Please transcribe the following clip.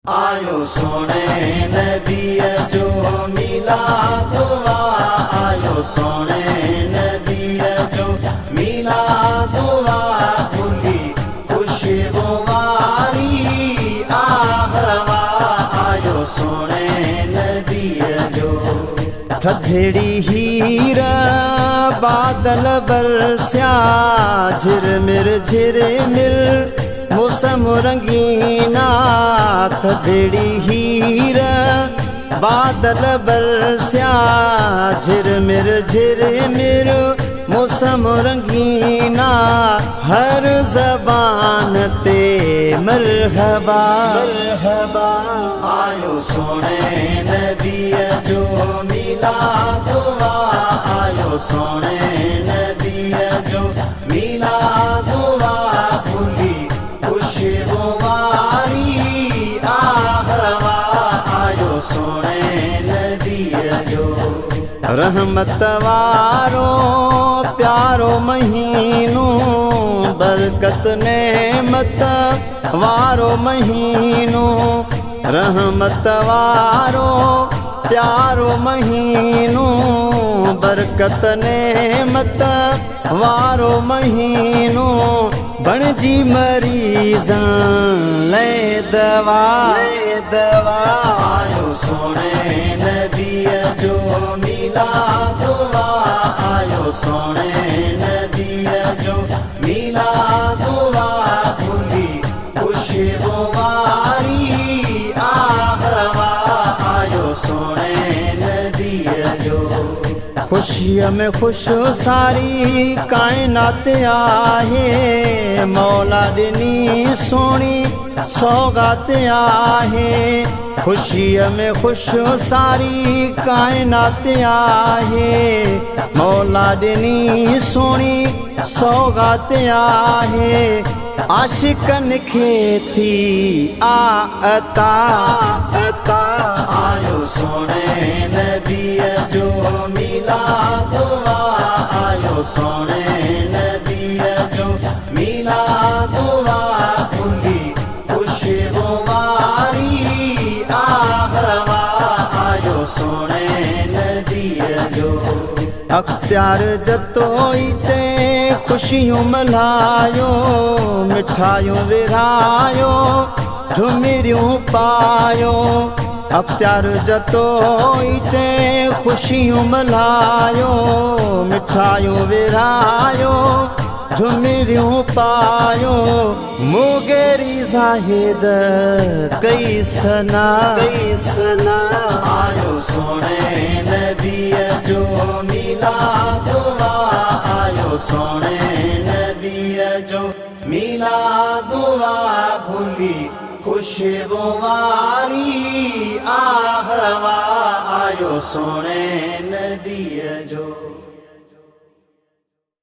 आयो सोने नबी जो मिलाद वा, आयो सोने नबी जो मिलाद वा, खुली खुशबू वारी आहवा, आयो सोने नबी जो। थधड़ी हीर बादल बरस्या, झिरमिर मौसम रंगीना, थधड़ी हीर बादल बरस्या, झिरमिर मौसम रंगीना, हर जबान ते मरहबा मरहबा, आयो सोने नबी जो मिलाद वा, आयो सोने नबी जो मिलाद वा, खुली खुशबू वारी आहवा, आयो सोने नबी जो। रहमत वारो प्यारो महीनो, बरकत नेमत वारो महीनो, रहमत वारो प्यारो महीनो, बरकत नेमत वारो महीनो, बणजी मरीज़ां ले दवा दवा, आयो सोने नबी जो मिलाद वा, आयो सोने नबी जो मिलाद वा, खुली खुशबू वारी आहवा, आयो सोने नबी जो। खुशियों में खुश सारी कायनात आहे, मौला दिनी सोनी सौगात आहे, खुशियों में खुश सारी कायनात आहे, मौला दिनी सोनी सौगात आहे, आशिकन खे थी अता अता, आयो सोने नबी जो मिलाद वा, आयो सोने नबी जो मिलाद वा, खुली खुशबू वारी आहवा, आयो सोने नबी जो। अख्तियार जतोई चे खुशियों मल्हायो, मिठाइयों विरायो झुमिरियों पायो, अख्तियार जतोई चे खुशियों मल्हायो, मिठाइयों विरायो झुमिरियों पायो, मुगेरी जाहिद कई सना आयो सोने नबी जो मिलाद वा, आयो सोने नबी जो मिलाद वा, खुली खुशबू वारी आहवा, आयो सोने नबी जो।